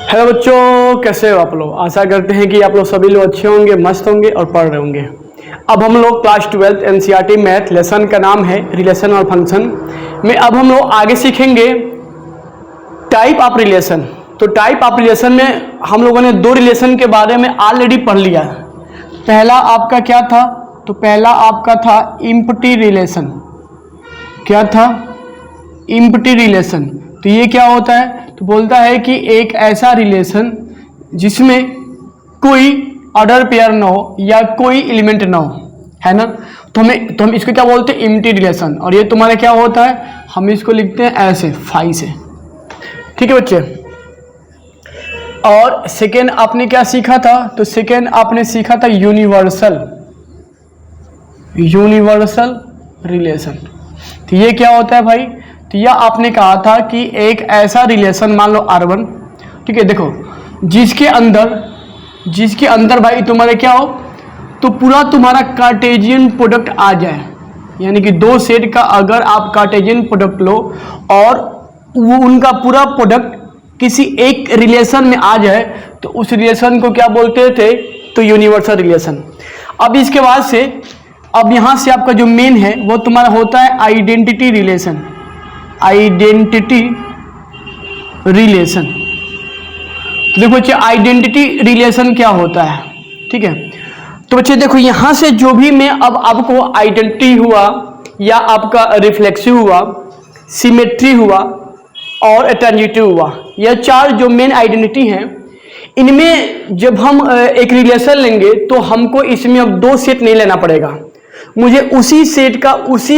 Hello बच्चों, कैसे हो आप लोग। आशा करते हैं कि आप लोग सभी लोग अच्छे होंगे, मस्त होंगे और पढ़ रहे होंगे। अब हम लोग क्लास 12 एनसीईआरटी मैथ लेसन का नाम है रिलेशन और फंक्शन में अब हम लोग आगे सीखेंगे टाइप ऑफ रिलेशन। तो टाइप ऑफ रिलेशन में हम लोगों ने दो रिलेशन के बारे में ऑलरेडी पढ़ लिया। पहला आपका क्या था? तो पहला आपका था इम्पटी रिलेशन। क्या था? Empty relation. तो ये क्या होता है? तो बोलता है कि एक ऐसा रिलेशन जिसमें कोई ऑर्डर पेयर ना हो या कोई एलिमेंट ना हो, है ना। तो हम इसको क्या बोलते हैं? Empty relation. और ये तुम्हारा क्या होता है? हम इसको लिखते हैं ऐसे फाई से। ठीक है बच्चे। और सेकेंड आपने क्या सीखा था? तो सेकेंड आपने सीखा था यूनिवर्सल रिलेशन। तो ये क्या होता है भाई? तो यह आपने कहा था कि एक ऐसा रिलेशन, मान लो R1, ठीक है, देखो जिसके अंदर भाई तुम्हारे क्या हो, तो पूरा तुम्हारा कार्टेशियन प्रोडक्ट आ जाए। यानी कि दो सेट का अगर आप कार्टेशियन प्रोडक्ट लो और वो उनका पूरा प्रोडक्ट किसी एक रिलेशन में आ जाए तो उस रिलेशन को क्या बोलते थे? तो यूनिवर्सल रिलेशन। अब इसके बाद से अब यहां से आपका जो मेन है वो तुम्हारा होता है आइडेंटिटी रिलेशन। तो देखो बच्चे, आइडेंटिटी रिलेशन क्या होता है? ठीक है, तो बच्चे देखो यहां से जो भी मैं अब आपको आइडेंटिटी हुआ या आपका रिफ्लेक्सिव हुआ, सिमेट्री हुआ और ट्रांजिटिव हुआ, यह चार जो मेन आइडेंटिटी हैं, इनमें जब हम एक रिलेशन लेंगे तो हमको इसमें अब दो सेट नहीं लेना पड़ेगा। मुझे उसी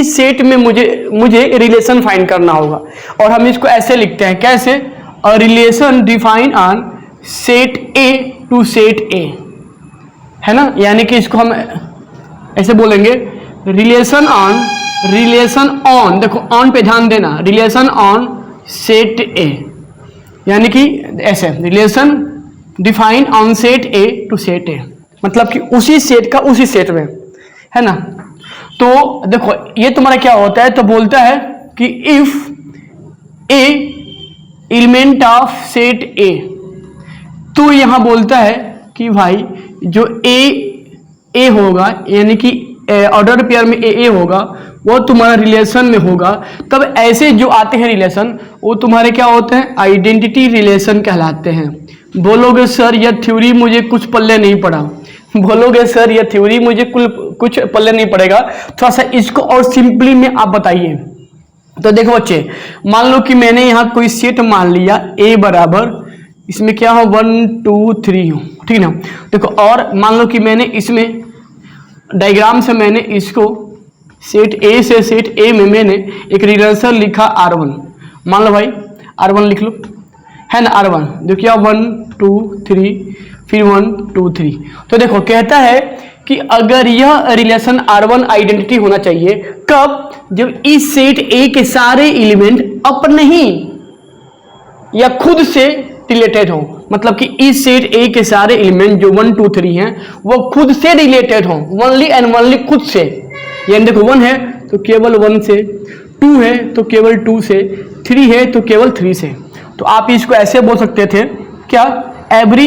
सेट में मुझे रिलेशन फाइंड करना होगा। और हम इसको ऐसे लिखते हैं, कैसे? A relation define on set A to set A, है ना। यानी कि इसको हम ऐसे बोलेंगे, रिलेशन ऑन, देखो ऑन पे ध्यान देना, रिलेशन ऑन सेट ए, यानी कि ऐसे relation define on set A to set A, मतलब कि उसी सेट का उसी सेट में, है ना। तो देखो ये तुम्हारा क्या होता है? तो बोलता है कि if A element of set ए, तो यहां बोलता है कि भाई जो ए होगा, यानी कि ऑर्डर पेयर में ए होगा, वो तुम्हारा रिलेशन में होगा। तब ऐसे जो आते हैं रिलेशन वो तुम्हारे क्या होते हैं? आइडेंटिटी रिलेशन कहलाते हैं। बोलोगे सर यह थ्योरी मुझे कुछ पल्ले नहीं पड़ा, बोलोगे सर यह थ्योरी मुझे कुछ पल्ले नहीं पड़ेगा, थोड़ा सा इसको और सिंपली में आप बताइए। तो देखो बच्चे, मान लो कि मैंने यहाँ कोई सेट मान लिया ए बराबर, इसमें क्या हो 1 2 3 हो, ठीक ना। देखो और मान लो कि मैंने इसमें डायग्राम से मैंने इसको सेट ए से सेट ए में मैंने एक रिलेशन लिखा R1। मान लो भाई R1 लिख लो, है ना। R1 देखो क्या 1 2 3 फिर 1 2 3। तो देखो कहता है कि अगर यह रिलेशन R1 आइडेंटिटी होना चाहिए कब? जब इस सेट A के सारे एलिमेंट अपने ही या खुद से रिलेटेड हो, मतलब कि इस सेट A के सारे एलिमेंट जो 1 2 3 हैं वो खुद से रिलेटेड हो, ओनली एंड ओनली खुद से। यानी देखो 1 है तो केवल 1 से, 2 है तो केवल 2 से, 3 है तो केवल 3 से। तो आप इसको ऐसे बोल सकते थे, क्या? एवरी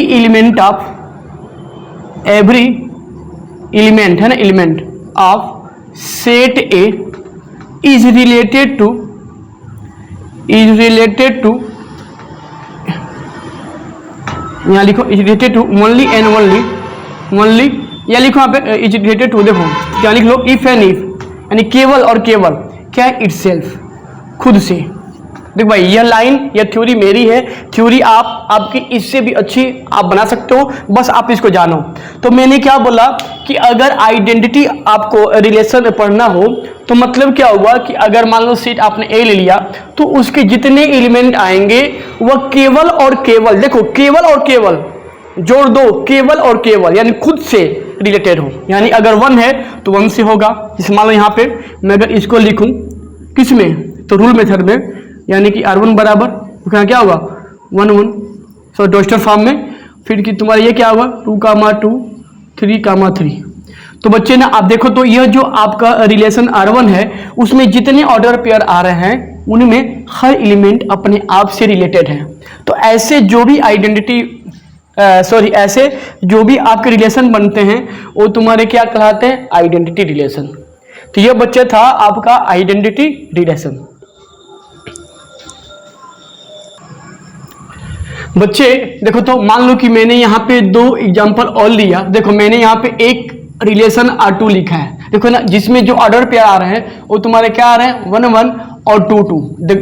एलिमेंट है ना, element of set A is related to यहाँ लिखो is related to only and only, या लिखो यहाँ पे इज रिलेटेड टू, देखो क्या लिख लो, इफ एंड इफ, यानी केवल और केवल क्या? इटसेल्फ, खुद से। देखो भाई यह लाइन, यह थ्योरी मेरी है, थ्योरी आपकी इससे भी अच्छी आप बना सकते हो, बस आप इसको जानो। तो मैंने क्या बोला कि अगर आइडेंटिटी आपको रिलेशन पढ़ना हो तो मतलब क्या हुआ कि अगर मान लो सेट आपने ए ले लिया तो उसके जितने एलिमेंट आएंगे वह केवल और केवल, देखो केवल और केवल जोड़ दो, केवल और केवल यानी खुद से रिलेटेड हो। यानी अगर 1 है तो 1 से होगा। जैसे मान लो यहाँ पे मैं अगर इसको लिखूं किस में? तो रूल मेथड में, यानी कि R1 बराबर क्या होगा 1 1, सो डॉस्टर फॉर्म में, फिर कि तुम्हारा ये क्या होगा 2 2 3 3। तो बच्चे ना आप देखो, तो यह जो आपका रिलेशन R1 है उसमें जितने ऑर्डर पेयर आ रहे हैं उनमें हर एलिमेंट अपने आप से रिलेटेड है। तो ऐसे जो भी आइडेंटिटी ऐसे जो भी आपके रिलेशन बनते हैं वो तुम्हारे क्या कहलाते हैं? Identity relation. तो ये बच्चे था आपका आइडेंटिटी रिलेशन। बच्चे देखो, तो मान लो कि मैंने यहाँ पे 2 एग्जांपल और लिया। देखो मैंने यहाँ पे एक रिलेशन R2 लिखा है, देखो ना, जिसमें जो ऑर्डर पे आ रहे हैं वो तुम्हारे क्या आ रहे हैं? 1 1 और 2 2।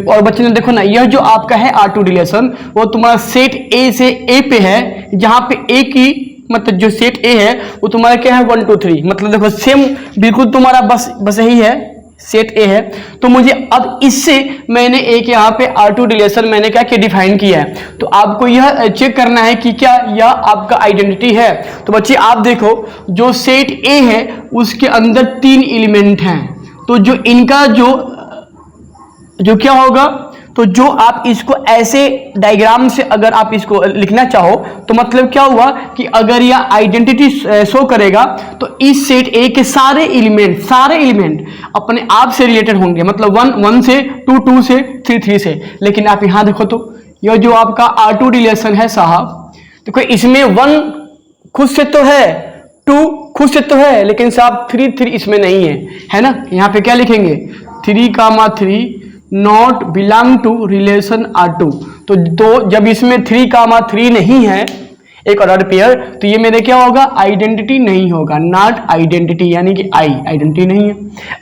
और बच्चे ने देखो ना, यह जो आपका है R2 रिलेशन वो तुम्हारा सेट A से A पे है, जहां पे A की मतलब जो सेट A है वो तुम्हारा क्या है? 1 2 3। मतलब देखो सेम बिल्कुल तुम्हारा बस यही है, सेट A है। तो मुझे अब इससे मैंने एक यहाँ पे R2 रिलेशन मैंने क्या डिफाइन किया है। तो आपको यह चेक करना है कि क्या यह आपका आइडेंटिटी है। तो बच्चे आप देखो, जो सेट A है उसके अंदर 3 एलिमेंट हैं। तो जो इनका जो क्या होगा, तो जो आप इसको ऐसे डायग्राम से अगर आप इसको लिखना चाहो तो मतलब क्या हुआ कि अगर यह आइडेंटिटी शो करेगा तो इस सेट ए के सारे एलिमेंट अपने आप से रिलेटेड होंगे। मतलब 1 1 से 2 2 से 3 3 से। लेकिन आप यहां देखो तो यह जो आपका R2 रिलेशन है साहब, देखो इसमें 1 खुद से तो है, 2 खुद से तो है, लेकिन साहब 3 3 इसमें नहीं है ना। यहाँ पे क्या लिखेंगे? 3 not belong to relation R2। तो जब इसमें 3 नहीं है एक ऑर्डर पेयर, तो ये मेरे क्या होगा? आइडेंटिटी नहीं होगा, नॉट आइडेंटिटी, यानी कि आइडेंटिटी नहीं है।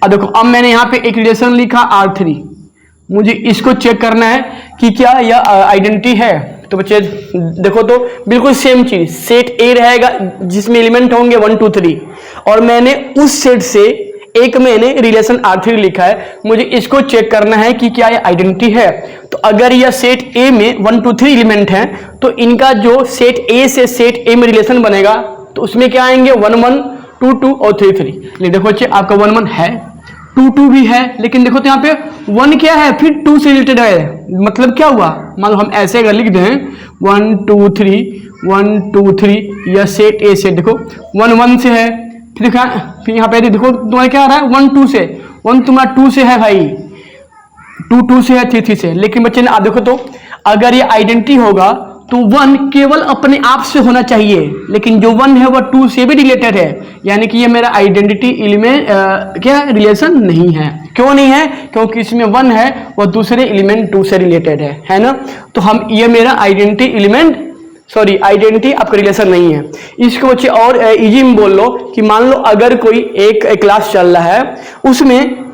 अब देखो, अब मैंने यहाँ पे एक रिलेशन लिखा R3, मुझे इसको चेक करना है कि क्या यह आइडेंटिटी है। तो बच्चे देखो, तो बिल्कुल सेम चीज, सेट A रहेगा जिसमें एलिमेंट होंगे 1 2 3, और मैंने उस सेट से एक मैंने रिलेशन R3 लिखा है। मुझे इसको चेक करना है कि क्या यह आइडेंटिटी है। तो अगर यह सेट A में 1 2 3 एलिमेंट हैं, तो इनका जो सेट A से सेट A में रिलेशन बनेगा तो उसमें क्या आएंगे? 1 1 2 2 और 3 3। लेकिन देखो बच्चे, आपका 1 1 है, 2 2 भी है, लेकिन देखो तो यहाँ पे 1 क्या है? फिर 2 से रिलेटेड है। मतलब क्या हुआ? मान लो हम ऐसे अगर लिख दें 1 2 3 1 2 3, यह सेट A से देखो 1 1 से है, फिर यहाँ पे देखो तुम्हारा क्या आ रहा है? 1 2 से, 1 तुम्हारा 2 से है भाई, 2 2 से है, 3 3 से। लेकिन बच्चे ने आप देखो तो अगर ये आइडेंटिटी होगा तो 1 केवल अपने आप से होना चाहिए, लेकिन जो 1 है वह 2 से भी रिलेटेड है, यानी कि ये मेरा आइडेंटिटी एलिमेंट क्या रिलेशन नहीं है। क्यों नहीं है? क्योंकि इसमें 1 है, वह दूसरे एलिमेंट 2 से रिलेटेड है ना। तो हम ये मेरा आइडेंटिटी आपका रिलेशन नहीं है। इसको बच्चे और इजी में बोल लो कि मान लो अगर कोई एक क्लास चल रहा है, उसमें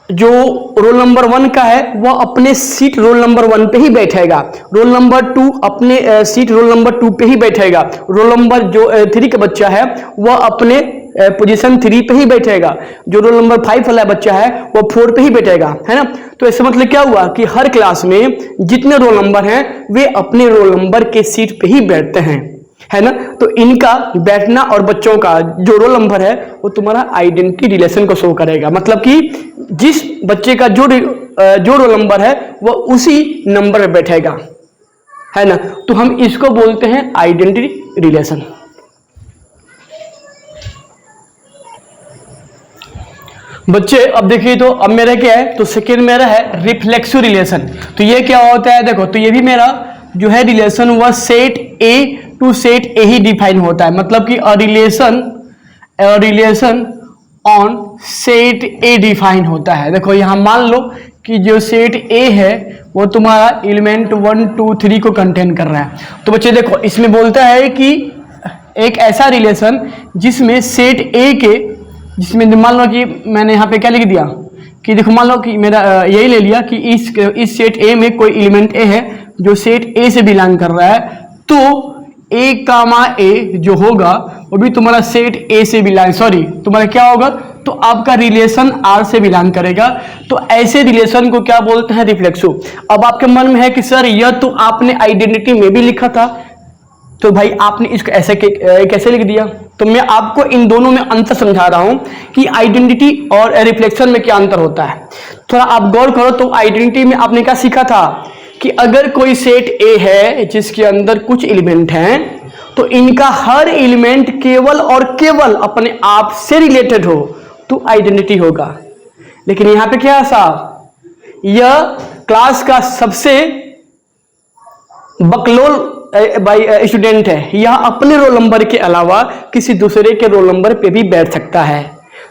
जो रोल नंबर 1 का है वह अपने सीट रोल नंबर 1 पे ही बैठेगा, रोल नंबर 2 अपने सीट रोल नंबर 2 पे ही बैठेगा, रोल नंबर जो 3 का बच्चा है वह अपने पोजीशन 3 पे ही बैठेगा, जो रोल नंबर 5 वाला बच्चा है वो 4 पे ही बैठेगा, है ना। तो इसका मतलब क्या हुआ कि हर क्लास में जितने रोल नंबर हैं वे अपने रोल नंबर के सीट पे ही बैठते हैं, है ना। तो इनका बैठना और बच्चों का जो रोल नंबर है वो तुम्हारा आइडेंटिटी रिलेशन को शो करेगा। मतलब कि जिस बच्चे का जो रोल नंबर है वह उसी नंबर पे बैठेगा, है ना। तो हम इसको बोलते हैं आइडेंटिटी रिलेशन। बच्चे अब देखिए, तो अब मेरा क्या है? तो सेकेंड मेरा है रिफ्लेक्सिव रिलेशन। तो ये क्या होता है? देखो, तो ये भी मेरा जो है रिलेशन वह set A to set A ही डिफाइन होता है। मतलब कि relation on set A define होता है। देखो यहां मान लो कि जो सेट A है वो तुम्हारा एलिमेंट 1 2 3 को कंटेन कर रहा है। तो बच्चे देखो, इसमें बोलता है कि एक ऐसा रिलेशन जिसमें सेट A के, जिसमें मान लो कि मैंने यहाँ पे क्या लिख दिया कि देखो, मान लो कि मेरा यही ले लिया कि इस सेट A में कोई एलिमेंट A है जो सेट A से बिलोंग कर रहा है, तो A, जो होगा वो भी तुम्हारा सेट A से तुम्हारा क्या होगा? तो आपका रिलेशन R से बिलोंग करेगा। तो ऐसे रिलेशन को क्या बोलते हैं? रिफ्लेक्सिव। अब आपके मन में है कि सर यह तो आपने आइडेंटिटी में भी लिखा था, तो भाई आपने इसको ऐसे कैसे लिख दिया? तो मैं आपको इन दोनों में अंतर समझा रहा हूं कि आइडेंटिटी और रिफ्लेक्शन में क्या अंतर होता है। थोड़ा आप गौर करो। तो आइडेंटिटी में आपने क्या सीखा था कि अगर कोई सेट A है जिसके अंदर कुछ एलिमेंट हैं, तो इनका हर एलिमेंट केवल और केवल अपने आप से रिलेटेड हो तो आइडेंटिटी होगा। लेकिन यहां पे क्या है साहब? यह क्लास का सबसे बकलोल भाई स्टूडेंट है, यह अपने रोल नंबर के अलावा किसी दूसरे के रोल नंबर पे भी बैठ सकता है।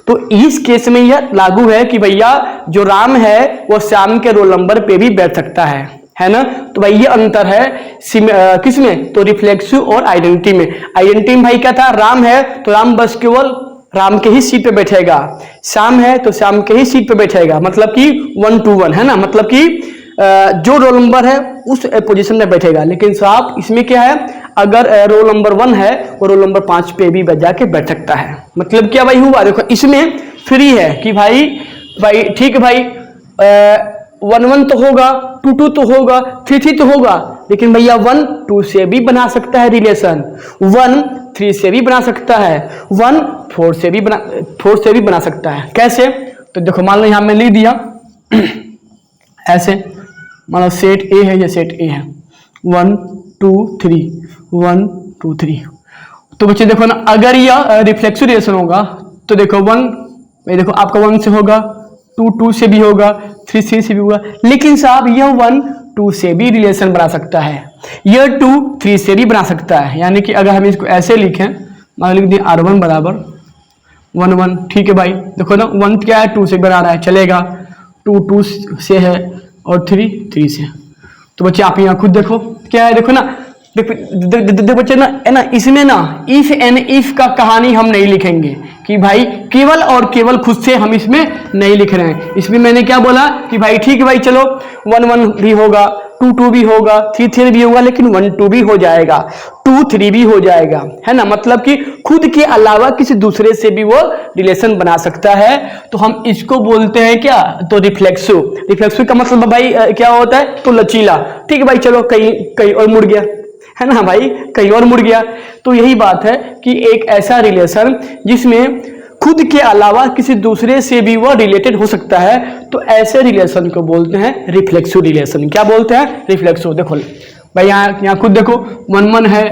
तो इस केस में यह लागू है कि भैया जो राम है वो श्याम के रोल नंबर पे भी बैठ सकता है ना। तो भाई ये अंतर है किसमें, तो रिफ्लेक्सिव और आइडेंटिटी में। आइडेंटिटी में भाई क्या था, राम है तो राम बस केवल राम के ही सीट पे बैठेगा, श्याम है तो श्याम के ही सीट पे बैठेगा, मतलब कि 1 to 1 है ना, मतलब कि जो रोल नंबर है उस पोजीशन में बैठेगा। लेकिन साहब इसमें क्या है, अगर रोल नंबर 1 है वो रोल नंबर 5 पे भी जाके बैठ सकता है। मतलब क्या भाई हुआ, देखो इसमें फ्री है कि भाई ठीक है भाई 1-1 तो होगा, 2-2 तो होगा, 3-3 तो होगा, लेकिन भैया 1-2 से भी बना सकता है रिलेशन, 1-3 से भी बना सकता है, 1-4 से भी बना सकता है। कैसे, तो देखो मान लो यहां मैं लिख दिया ऐसे, मान लो सेट ए है, ये सेट ए है, 1 2 3 1 2 3। तो बच्चे देखो ना, अगर यह रिफ्लेक्सिव रिलेशन होगा तो देखो 1 देखो आपका 1 से होगा, 2 से भी होगा, 3 से भी होगा, लेकिन साहब यह 1-2 से भी रिलेशन बना सकता है, यह 2-3 से भी बना सकता है। यानी कि अगर हम इसको ऐसे लिखें, मान लिख दिए R1 बराबर 1-1, ठीक है भाई, देखो ना 1 क्या है, 2 से बना रहा है, चलेगा, 2 से है और 3 से। तो बच्चे आप यहाँ खुद देखो क्या है, देखो ना बच्चे ना है ना, इसमें ना इफ एंड इफ का कहानी हम नहीं लिखेंगे कि भाई केवल और केवल खुद से हम इसमें नहीं लिख रहे हैं। इसमें मैंने क्या बोला कि भाई ठीक है भाई चलो 1-1 भी होगा, 2-2 भी होगा, 3-3 भी होगा, लेकिन 1-2 भी हो जाएगा, 2-3 भी हो जाएगा, है ना। मतलब कि खुद के अलावा किसी दूसरे से भी वो रिलेशन बना सकता है। तो हम इसको बोलते हैं क्या, तो रिफ्लेक्सिव का मतलब भाई क्या होता है, तो लचीला। ठीक है भाई चलो कहीं और मुड़ गया, है ना भाई, कहीं और मुड़ गया। तो यही बात है कि एक ऐसा रिलेशन जिसमें खुद के अलावा किसी दूसरे से भी वो रिलेटेड हो सकता है, तो ऐसे रिलेशन को बोलते हैं रिफ्लेक्सिव रिलेशन। क्या बोलते हैं, रिफ्लेक्सिव। देखो भाई यहाँ खुद देखो 1-1 है,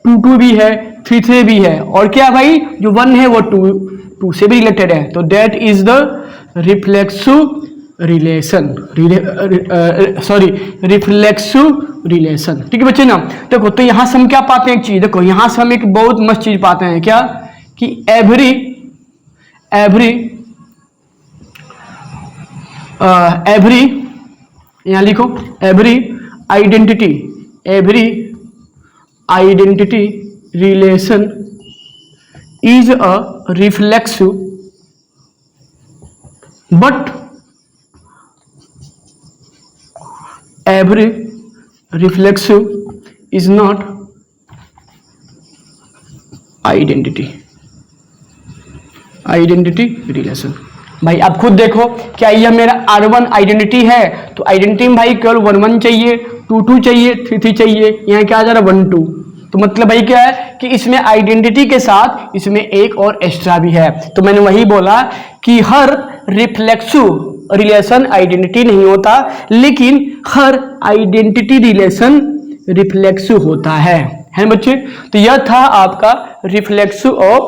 2-2 भी है, 3-3 भी है, और क्या भाई जो 1 है वो 2 से भी रिलेटेड है, तो that is the reflexive relation, reflexive relation. ठीक है बच्चे ना। देखो तो यहां से हम क्या पाते हैं, एक चीज देखो, यहां से हम एक बहुत मस्त चीज पाते हैं, क्या कि एवरी यहां लिखो, every identity relation is a reflexive but every reflexive is not identity relation. भाई आप खुद देखो, क्या यह मेरा R1 आइडेंटिटी है, तो आइडेंटिटी में भाई केवल 1-1 चाहिए, 2-2 चाहिए, 3-3 चाहिए, यहाँ क्या आ जा रहा है 1-2। तो मतलब भाई क्या है कि इसमें आइडेंटिटी के साथ इसमें एक और एक्स्ट्रा भी है। तो मैंने वही बोला कि हर रिफ्लेक्सिव रिलेशन आइडेंटिटी नहीं होता, लेकिन हर आइडेंटिटी रिलेशन रिफ्लेक्सिव होता है बच्चे। तो यह था आपका रिफ्लेक्सिव और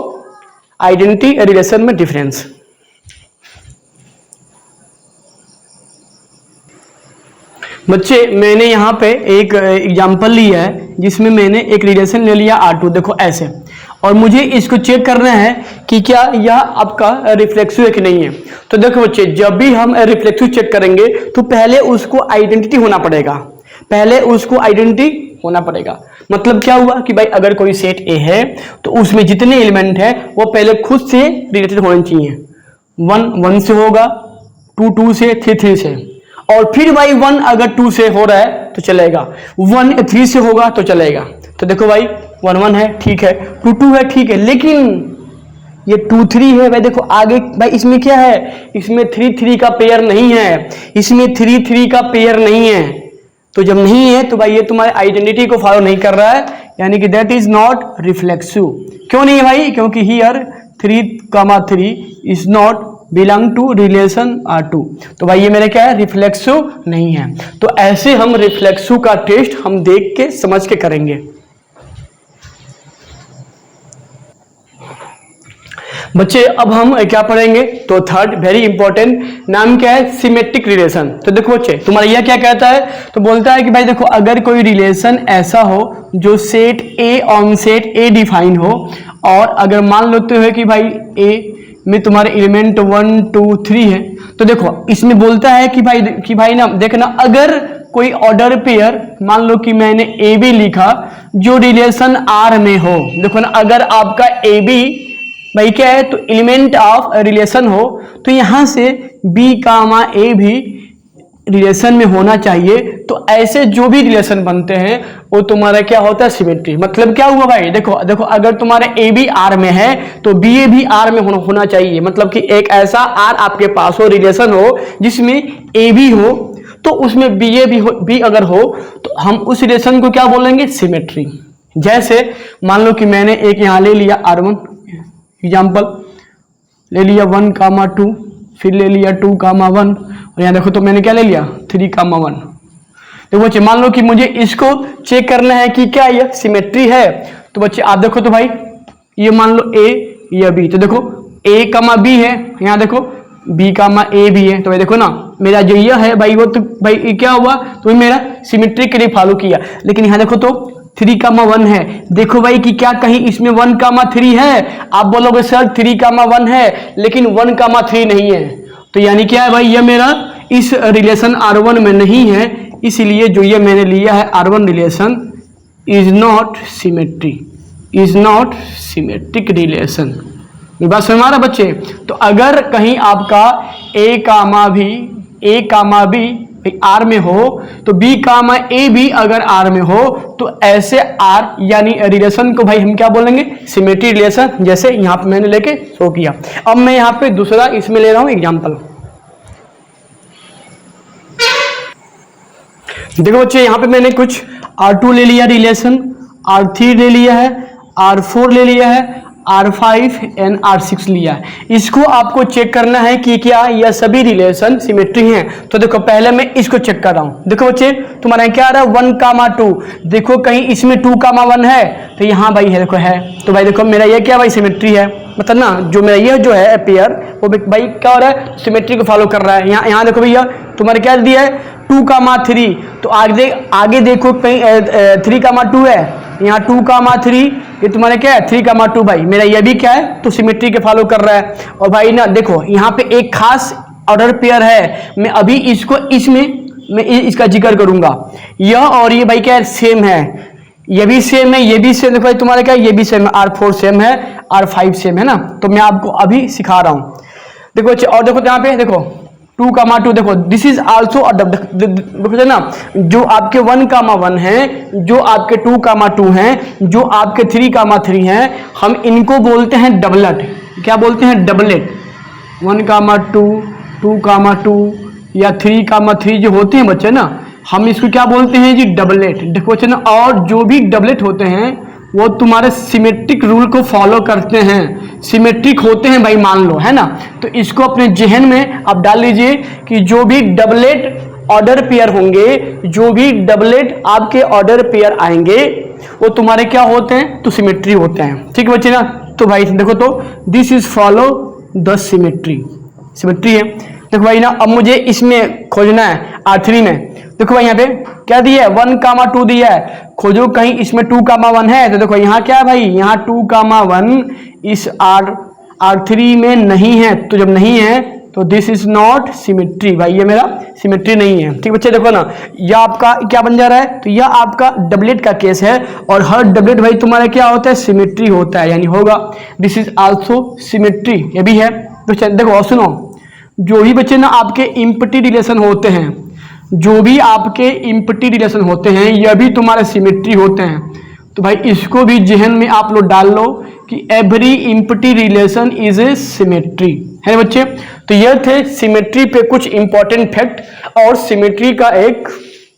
आइडेंटिटी रिलेशन में डिफरेंस। बच्चे मैंने यहाँ पे एक एग्जांपल लिया है जिसमें मैंने एक रिलेशन ले लिया R2, देखो ऐसे, और मुझे इसको चेक करना है कि क्या यह आपका रिफ्लेक्सिव है कि नहीं है। तो देखो बच्चे, जब भी हम रिफ्लेक्सिव चेक करेंगे तो पहले उसको आइडेंटिटी होना पड़ेगा, मतलब क्या हुआ कि भाई अगर कोई सेट ए है तो उसमें जितने एलिमेंट है वो पहले खुद से रिलेटेड होने चाहिए। 1-1 से होगा, 2-2 से, 3-3 से, और फिर भाई 1 अगर 2 से हो रहा है तो चलेगा, 1 3 से होगा तो चलेगा। तो देखो भाई 1-1 है ठीक है, 2-2 है ठीक है, लेकिन ये 2-3 है भाई, देखो आगे भाई इसमें क्या है, इसमें 3-3 का पेयर नहीं है, इसमें 3-3 का पेयर नहीं है। तो जब नहीं है तो भाई ये तुम्हारे आइडेंटिटी को फॉलो नहीं कर रहा है, यानी कि दैट इज नॉट रिफ्लेक्सिव। क्यों नहीं है भाई, क्योंकि here 3,3 is not belong to relation R2। तो भाई ये मेरे क्या है, रिफ्लेक्सिव नहीं है। तो ऐसे हम रिफ्लेक्सिव का टेस्ट हम देख के समझ के करेंगे। बच्चे अब हम क्या पढ़ेंगे, तो थर्ड वेरी इंपॉर्टेंट, नाम क्या है, सिमेट्रिक रिलेशन। तो देखो बच्चे तुम्हारा यह क्या कहता है, तो बोलता है कि भाई देखो अगर कोई रिलेशन ऐसा हो जो set A on set A define हो, और अगर मान लेते हो कि भाई ए में तुम्हारे एलिमेंट 1 2 3 है, तो देखो इसमें बोलता है कि भाई ना देखना, अगर कोई ऑर्डर पेयर मान लो कि मैंने ए बी लिखा जो रिलेशन आर में हो, देखो ना अगर आपका ए बी भाई क्या है, तो एलिमेंट ऑफ रिलेशन हो, तो यहां से बी कामा ए भी रिलेशन में होना चाहिए। तो ऐसे जो भी रिलेशन बनते हैं वो तुम्हारा क्या होता है, सिमेट्री। मतलब क्या हुआ भाई, देखो देखो अगर तुम्हारा ए बी आर में है तो बी ए भी आर में होना चाहिए। मतलब कि एक ऐसा आर आपके पास हो, रिलेशन हो जिसमें ए बी हो, तो उसमें बी ए भी अगर हो तो हम उस रिलेशन को क्या बोलेंगे, सिमेट्री। जैसे मान लो कि मैंने एक यहाँ ले लिया R1 एग्जाम्पल, ले लिया 1 कामा 2, फिर ले लिया 2 कामा 1, और यहाँ देखो तो मैंने क्या ले लिया 3 कामा 1। तो बच्चे मान लो कि मुझे इसको चेक करना है कि क्या यह सिमेट्री है। तो बच्चे आप देखो तो भाई ये मान लो ए या बी, तो देखो ए कामा बी है, यहाँ देखो बी कामा ए भी है, तो भाई देखो ना मेरा जो यह है भाई वो तो भाई क्या हुआ, तो मेरा सिमेट्री के लिए फॉलो किया। लेकिन यहाँ देखो तो 3 कामा 1 है, देखो भाई कि क्या कहीं इसमें 1 कामा 3 है। आप बोलोगे सर 3 कामा 1 है लेकिन 1 कामा 3 नहीं है, तो यानी क्या है भाई यह मेरा इस रिलेशन R1 में नहीं है, इसलिए जो ये मैंने लिया है R1 relation is not symmetry, is not symmetric relation. ये बात समझ में आ रहा बच्चे। तो अगर कहीं आपका ए कामा बी आर में हो, तो बी कामा ए भी अगर आर में हो, तो ऐसे आर यानी रिलेशन को भाई हम क्या बोलेंगे, सिमेट्री रिलेशन। जैसे यहाँ पे मैंने लेके शो किया। अब मैं यहाँ पे दूसरा इसमें ले रहा हूं एग्जांपल। देखो बच्चे यहाँ पे मैंने कुछ R2 ले लिया रिलेशन, R3 ले लिया है, R4 ले लिया है, R5 एंड R6 लिया है। इसको आपको चेक करना है कि क्या यह सभी रिलेशन सिमेट्री हैं। तो देखो पहले मैं इसको चेक कर रहा हूं। देखो बच्चे तुम्हारा क्या आ रहा है 1 कामा 2, देखो कहीं इसमें 2 कामा 1 है, तो यहाँ भाई है देखो है, तो भाई देखो मेरा ये क्या भाई सिमेट्री है। मतलब ना जो मेरा ये जो है पेयर वो भाई क्या हो रहा है, सिमेट्री को फॉलो कर रहा है। यहाँ देखो भैया तुम्हारे क्या दिया है 2 कामा 3, तो आगे देखो कहीं 3 कामा 2 है, यहाँ 2 कामा 3, ये तुम्हारे क्या है 3 कामा 2। भाई मेरा ये भी क्या है, तो सिमेट्री के फॉलो कर रहा है। और भाई ना देखो यहाँ पे एक खास ऑर्डर पेयर है, मैं अभी इसको मैं इसका जिक्र करूंगा। यह और ये भाई क्या है, सेम है, ये भी सेम है, ये भी सेम। देखो भाई तुम्हारा क्या है, ये भी सेम है, R4 सेम है, R5 सेम है ना। तो मैं आपको अभी सिखा रहा हूँ। देखो और देखो यहाँ पे देखो 2 कामा 2, देखो दिस इज आल्सो देखो ना, जो आपके 1 कामा 1 है, जो आपके 2 कामा 2 हैं, जो आपके 3 कामा 3 हैं, हम इनको बोलते हैं डबलेट। क्या बोलते हैं, डबलेट। 1 कामा 2, 2 कामा 2 या 3 कामा 3 जो होते हैं बच्चे ना, हम इसको क्या बोलते हैं जी, डबलेट। देखो बच्चे ना, और जो भी डबलेट होते हैं वो तुम्हारे सिमेट्रिक रूल को फॉलो करते हैं, सिमेट्रिक होते हैं भाई मान लो, है ना। तो इसको अपने जहन में आप डाल लीजिए कि जो भी डबलेट ऑर्डर पेयर होंगे, जो भी डबलेट आपके ऑर्डर पेयर आएंगे वो तुम्हारे क्या होते हैं, तो सिमेट्री होते हैं। ठीक है बच्चे ना। तो भाई देखो तो this is follow the symmetry, symmetry है। देखो भाई ना अब मुझे इसमें खोजना है R3 में। देखो भाई यहाँ पे क्या दिया है, 1 कामा 2 दिया है, खोजो कहीं इसमें 2 कामा 1 है। तो देखो यहाँ क्या है भाई, यहाँ 2 कामा 1 इस R3 में नहीं है। तो जब नहीं है तो दिस इज नॉट सिमेट्री, भाई ये मेरा सिमेट्री नहीं है। ठीक बच्चे देखो ना, यह आपका क्या बन जा रहा है, तो यह आपका डबलेट का केस है, और हर डबलेट भाई तुम्हारा क्या होता है, सिमेट्री होता है, यानी होगा दिस इज आल्सो सिमेट्री, ये भी है। तो देखो सुनो, जो भी बच्चे ना आपके इम्पटी रिलेशन होते हैं, जो भी आपके इम्पटी रिलेशन होते हैं, यह भी तुम्हारे सिमेट्री होते हैं। तो भाई इसको भी जहन में आप लोग डाल लो कि every empty relation is a symmetry, है बच्चे। तो यह थे सिमेट्री पे कुछ इंपॉर्टेंट फैक्ट, और सिमेट्री का एक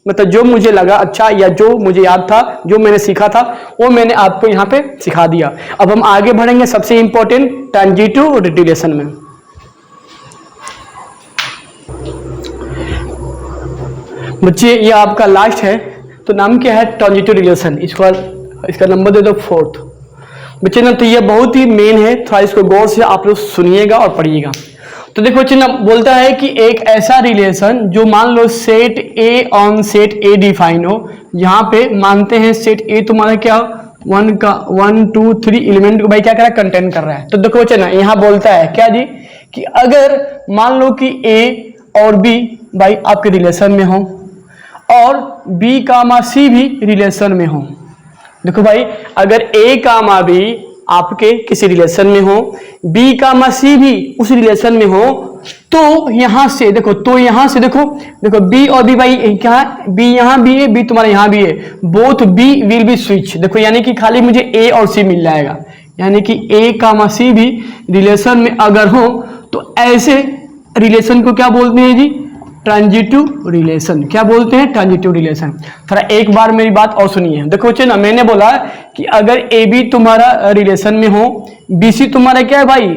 मतलब जो मुझे लगा अच्छा, या जो मुझे याद था, जो मैंने सीखा था, वो मैंने आपको यहाँ पे सिखा दिया। अब हम आगे बढ़ेंगे सबसे इंपॉर्टेंट ट्रांजिटिव रिलेशन में। बच्चे ये आपका लास्ट है, तो नाम क्या है, ट्रांजिटिव रिलेशन। इसका नंबर दे दो 4th। बच्चे ना, तो ये बहुत ही मेन है, थोड़ा इसको गौर से आप लोग सुनिएगा और पढ़िएगा। तो देखो बच्चे ना, बोलता है कि एक ऐसा रिलेशन जो मान लो set A on set A define हो, यहाँ पे मानते हैं सेट ए तुम्हारा क्या 1 2 3 एलिमेंट को भाई क्या कर रहा है, कंटेन कर रहा है। तो देखो बच्चे ना, यहाँ बोलता है क्या जी कि अगर मान लो कि ए और बी भाई आपके रिलेशन में हो और बी कामा सी भी रिलेशन में हो। देखो भाई, अगर ए कामा बी आपके किसी रिलेशन में हो, बी कामा सी भी उस रिलेशन में हो, तो यहां से देखो, देखो बी और बी भाई क्या है, बी यहां भी है, बी तुम्हारे यहां भी है, both B will be switch. देखो यानी कि खाली मुझे ए और सी मिल जाएगा, यानी कि ए कामा सी भी रिलेशन में अगर हो तो ऐसे रिलेशन को क्या बोलते हैं जी, ट्रांजिटिव रिलेशन। क्या बोलते हैं, ट्रांजिटिव रिलेशन। थोड़ा एक बार मेरी बात और सुनिए। देखो बच्चे ना, मैंने बोला कि अगर ए बी तुम्हारा रिलेशन में हो, बी सी तुम्हारा क्या है भाई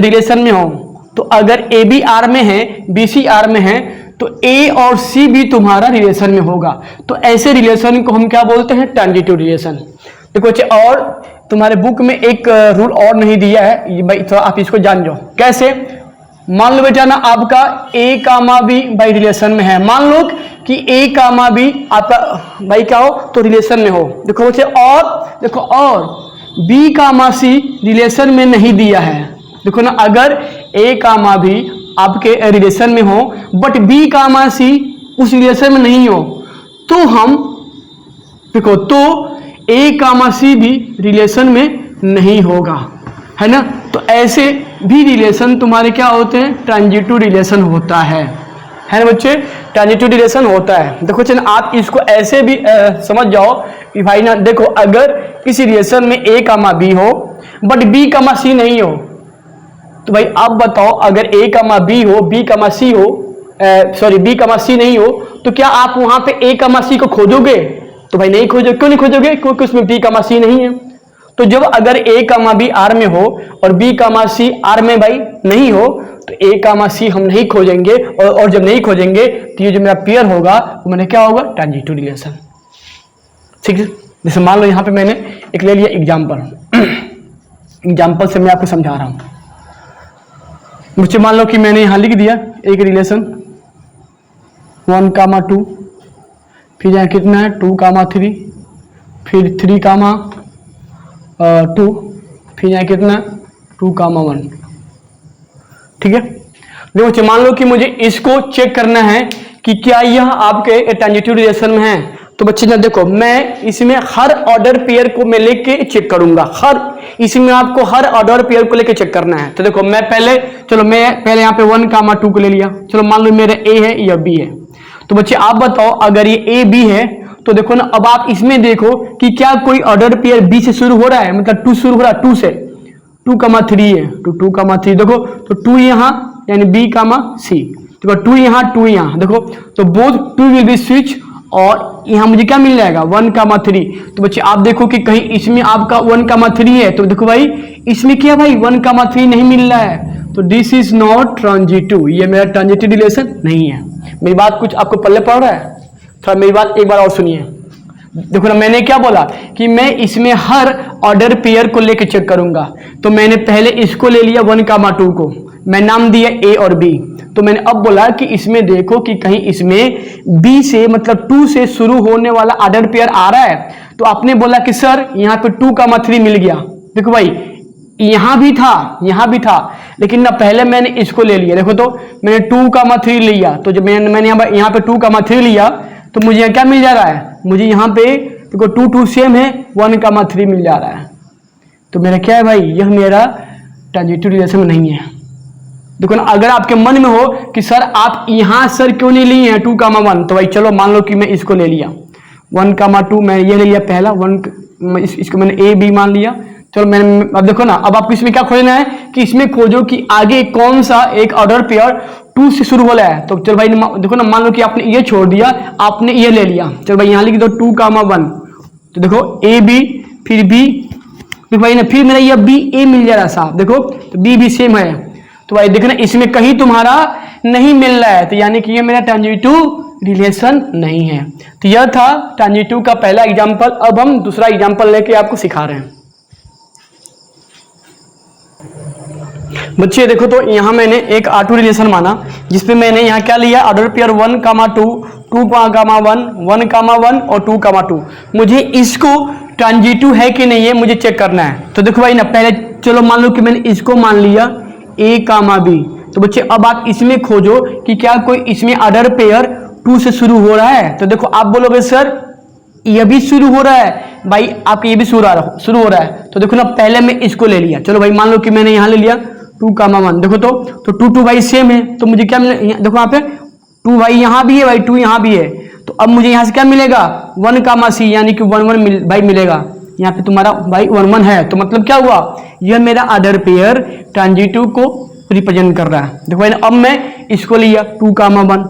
रिलेशन में हो, तो अगर ए बी आर में है, बी सी आर में है, तो ए और सी भी तुम्हारा रिलेशन में होगा। तो ऐसे रिलेशन को हम क्या बोलते हैं, ट्रांजिटिव रिलेशन। देखो बच्चे, और तुम्हारे बुक में एक रूल और नहीं दिया है भाई, थोड़ा आप इसको जान जाओ। कैसे, मान लो बेटा ना, आपका ए कामा बी भाई रिलेशन में है, मान लो कि ए कामा बी आपका भाई क्या हो, तो रिलेशन में हो। देखो बच्चे, और देखो, और बी कामा सी रिलेशन में नहीं दिया है। देखो ना, अगर ए कामा बी आपके रिलेशन में हो बट बी कामा सी उस रिलेशन में नहीं हो, तो हम देखो, तो ए कामा सी भी रिलेशन में नहीं होगा, है ना। तो ऐसे भी रिलेशन तुम्हारे क्या होते हैं, ट्रांजिटिव रिलेशन होता है ना बच्चे, ट्रांजिटिव रिलेशन होता है। देखो बच्चे, आप इसको ऐसे भी समझ जाओ कि भाई ना, देखो अगर किसी रिलेशन में ए कामा बी हो बट बी कामा सी नहीं हो, तो भाई आप बताओ, अगर ए कामा बी हो, बी कामा सी हो, सॉरी बी कामा सी नहीं हो, तो क्या आप वहां पे ए कामा सी को खोजोगे, तो भाई नहीं खोजोगे। क्यों नहीं खोजोगे, क्योंकि उसमें बी कामा सी नहीं है। तो जब अगर ए कामा बी आर में हो और बी कामा सी आर में भाई नहीं हो, तो ए कामा सी हम नहीं खोजेंगे, और जब नहीं खोजेंगे तो ये जो मेरा पेयर होगा वो मैंने क्या होगा, ट्रांजिटिव रिलेशन। ठीक है, जैसे मान लो यहाँ पे मैंने एक ले लिया एग्जाम्पल से मैं आपको समझा रहा हूं। मुझे मान लो कि मैंने यहाँ लिख दिया एक रिलेशन 1 कामा 2, फिर यहाँ कितना है 2 कामा 3, फिर 3 कामा 2, फिर यहाँ कितना 2 कामा 1। ठीक है, देखो मान लो कि मुझे इसको चेक करना है कि क्या यह आपके ट्रांजिटिव रिलेशन में है। तो बच्चे ना देखो, मैं इसमें हर ऑर्डर पेयर को मैं लेके चेक करूंगा, इसमें आपको हर ऑर्डर पेयर को लेके चेक करना है। तो देखो मैं पहले यहाँ पे 1 कामा 2 को ले लिया। चलो मान लो मेरा ए है या बी है। तो बच्चे आप बताओ, अगर ये ए बी है तो देखो ना, अब आप इसमें देखो कि क्या कोई ऑर्डर पेयर बी से शुरू हो रहा है, मतलब 2 शुरू हो रहा है, 2 से 2 कामा 3 है, तो 2 कामा 3 देखो, तो 2 यहाँ यानी बी कामा सी, देखो 2 यहाँ 2 यहाँ, देखो तो बोथ 2 विल बी स्विच, और यहाँ मुझे क्या मिल जाएगा 1 कामा 3। तो बच्चे आप देखो कि कहीं इसमें आपका 1 कामा 3 है, तो देखो भाई इसमें क्या भाई 1 कामा 3 नहीं मिल रहा है, तो दिस इज नॉट ट्रांजिटिव, ये मेरा ट्रांजिटिव रिलेशन नहीं है। मेरी बात कुछ आपको पल्ले पड़ रहा है, थोड़ा मेरी बात एक बार और सुनिए। देखो ना, मैंने क्या बोला कि मैं इसमें हर ऑर्डर पेयर को लेकर चेक करूंगा। तो मैंने पहले इसको ले लिया 1 कामा 2 को, मैं नाम दिया ए और बी। तो मैंने अब बोला कि इसमें देखो कि कहीं इसमें बी से मतलब 2 से शुरू होने वाला ऑर्डर पेयर आ रहा है। तो आपने बोला कि सर यहाँ पे 2 कामा 3 मिल गया। देखो भाई यहाँ भी था, लेकिन ना पहले मैंने इसको ले लिया। देखो तो मैंने 2 कामा 3 लिया, तो जब मैंने यहाँ पे 2 कामा 3 लिया, तो मुझे यहाँ क्या मिल जा रहा है, मुझे यहाँ पे देखो 2 2 सेम है, 1 कामा 3 मिल जा रहा है। तो मेरा क्या है भाई, यह मेरा ट्रांजिटिव रिलेशन में नहीं है। देखो ना, अगर आपके मन में हो कि सर आप यहाँ सर क्यों नहीं लिए हैं 2 कामा 1, तो भाई चलो मान लो कि मैं इसको ले लिया 1 कामा 2, मैं ये ले लिया पहला 1, इसको मैंने ए बी मान लिया। चलो मैंने, अब देखो ना, अब आपको इसमें क्या खोजना है कि इसमें खोजो कि आगे कौन सा एक ऑर्डर पेयर 2 से शुरू हो रहा है। तो चलो भाई देखो ना, मान लो कि आपने ये छोड़ दिया, आपने ये ले लिया। चलो भाई यहाँ लिख दो 2 कामा 1, तो देखो ए बी फिर बी, देखो भाई ना फिर मेरा ये बी ए मिल जा रहा है साहब, देखो तो बी भी सेम है। तो भाई देखना इसमें कहीं तुम्हारा नहीं मिल रहा है, तो यानी कि ये मेरा ट्रांजिटिव रिलेशन नहीं है। तो यह था ट्रांजिटिव का पहला एग्जाम्पल। अब हम दूसरा एग्जाम्पल लेके आपको सिखा रहे हैं। बच्चे देखो, तो यहाँ मैंने एक R2 रिलेशन माना जिसपे मैंने यहाँ क्या लिया, ऑर्डर पेयर 1, 2, 2, 1, 1, और 2, 2। मुझे इसको ट्रांजिटिव है कि नहीं है मुझे चेक करना है। तो देखो भाई ना, पहले चलो मान लो कि मैंने इसको मान लिया A, B। तो बच्चे अब आप इसमें खोजो कि क्या कोई इसमें ऑर्डर पेयर 2 से शुरू हो रहा है। तो देखो आप बोलोगे सर ये भी शुरू हो रहा है, भाई आपका ये भी शुरू हो रहा है। तो देखो ना, पहले मैं इसको ले लिया, चलो भाई मान लो कि मैंने यहाँ ले लिया 2, 1। देखो तो 2, 2 भाई सेम है, तो मुझे क्या मिले, देखो यहाँ पे 2 भाई यहाँ भी है, भाई 2 यहाँ भी है। तो अब मुझे यहाँ से क्या मिलेगा, 1, C, यानी कि 1, 1 भाई मिलेगा। यहाँ पे तुम्हारा भाई 1, 1 है, तो मतलब क्या हुआ, यह मेरा ऑर्डर पेयर ट्रांजिटिव को रिप्रेजेंट कर रहा है। देखो भाई अब मैं इसको लिया 2, 1।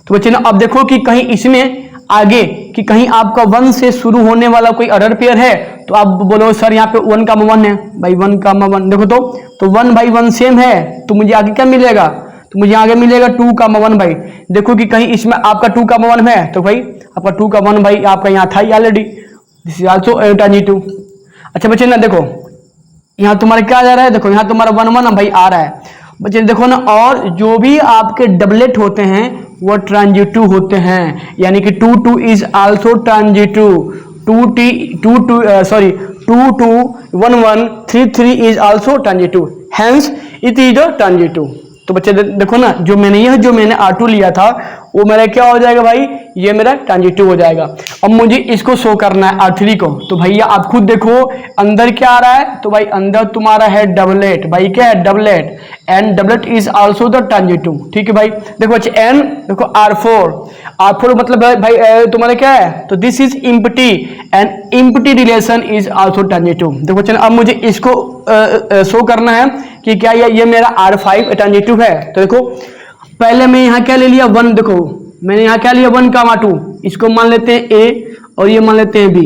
तो बच्चे ना अब देखो कि कहीं इसमें आगे कि कहीं आपका 1 से शुरू होने वाला कोई ऑर्डर पेयर है। तो आप बोलो सर यहाँ पे 1, 1 है, भाई 1, 1। देखो तो 1 भाई 1 सेम है, तो मुझे आगे क्या मिलेगा, तो मुझे आगे मिलेगा 2, 1 भाई। देखो कि कहीं इसमें आपका 2, 1 है, तो भाई आपका 2, 1 भाई आपका यहाँ था already, this is also transitive. अच्छा बच्चे ना देखो यहाँ तुम्हारा क्या जा रहा है, देखो यहाँ तुम्हारा 1, 1 भाई आ रहा है। बच्चे देखो ना, और जो भी आपके डबलेट होते हैं वो ट्रांजिटिव होते हैं, यानी कि 2, 2 is also transitive, 2, 2, 1, 1, 3, 3 is also transitive, hence it is a transitive. तो बच्चे देखो ना, जो मैंने R2 लिया था वो मेरा क्या हो जाएगा भाई, ये मेरा ट्रांजिटिव हो जाएगा। अब मुझे इसको शो करना है R3 को, तो भैया आप खुद देखो अंदर क्या आ रहा है, तो भाई अंदर तुम्हारा है डबलेट, भाई क्या है doublet, and doublet is also the transitive. ठीक है भाई, देखो बच्चे एन देखो R4 मतलब भाई तुम्हारा क्या है, तो this is empty, and empty relation is also transitive. देखो बच्चे अब मुझे इसको शो करना है कि क्या ये मेरा R5 ट्रांजिटिव है। तो देखो पहले मैं यहाँ क्या ले लिया 1, देखो मैंने यहाँ क्या लिया 1, 2, इसको मान लेते हैं A और ये मान लेते हैं B।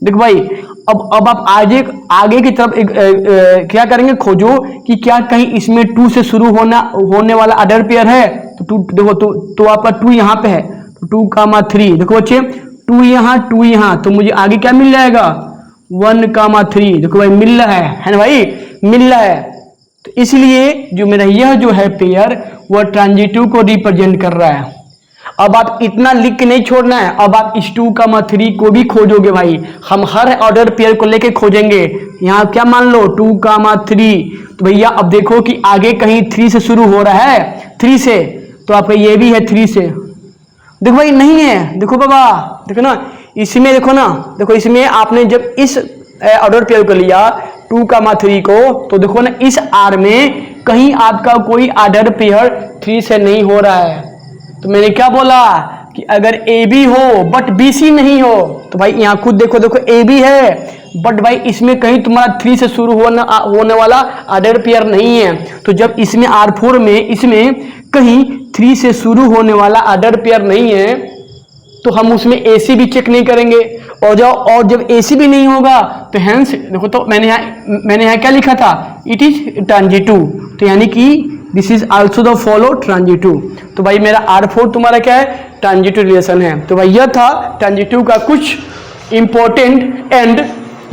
देखो भाई अब आप आगे की तरफ क्या करेंगे, खोजो कि क्या कहीं इसमें 2 से शुरू होने वाला ऑर्डर पेयर है। तो 2 देखो तो आपका 2 यहाँ पे है, तो 2, 3। देखो बच्चे 2 यहाँ, तो मुझे आगे क्या मिल जाएगा 1, 3। देखो भाई मिल रहा है ना भाई, मिल रहा है। तो इसलिए जो मेरा यह जो है पेयर वह ट्रांजिटिव को रिप्रेजेंट कर रहा है। अब आप इतना लिख के नहीं छोड़ना है, अब आप इस 2, 3 को भी खोजोगे भाई, हम हर ऑर्डर पेयर को लेके खोजेंगे। यहाँ क्या मान लो 2, 3। तो भैया अब देखो कि आगे कहीं 3 से शुरू हो रहा है, 3 से, तो आपका ये भी है 3 से। देखो भाई नहीं है, देखो बाबा देखो ना इसमें, देखो ना देखो इसमें आपने जब इस ऑर्डर पेयर को लिया 2, 3 को, तो देखो ना इस R में कहीं आपका कोई ऑर्डर पेयर 3 से नहीं हो रहा है। तो मैंने क्या बोला कि अगर AB हो बट BC नहीं हो, तो भाई यहाँ खुद देखो AB है बट भाई इसमें कहीं तुम्हारा 3 से शुरू होने वाला ऑर्डर पेयर नहीं है। तो जब इसमें R4 में इसमें कहीं 3 से शुरू होने वाला ऑर्डर पेयर नहीं है, तो हम उसमें AC भी चेक नहीं करेंगे। और जब AC भी नहीं होगा तो हेंस देखो, तो मैंने यहाँ क्या लिखा था, इट इज ट्रांजिटिव। तो यानी कि this is also the follow transitive. तो भाई मेरा R4 तुम्हारा क्या है, ट्रांजिटिव रिलेशन है। तो भाई यह था ट्रांजिटिव का कुछ important and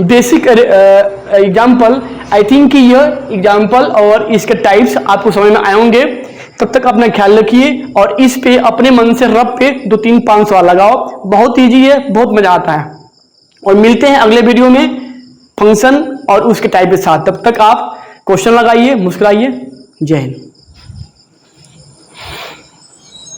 basic example. I think कि यह एग्जाम्पल और इसके टाइप्स आपको समझ में आए होंगे। तब तक अपना ख्याल रखिए और इस पे अपने मन से रब पे 2, 3, 5 सवाल लगाओ। बहुत ईजी है, बहुत मजा आता है। और मिलते हैं अगले वीडियो में फंक्शन और उसके टाइप के साथ। तब तक आप क्वेश्चन लगाइए, मुस्कुराइए। जय हिंद।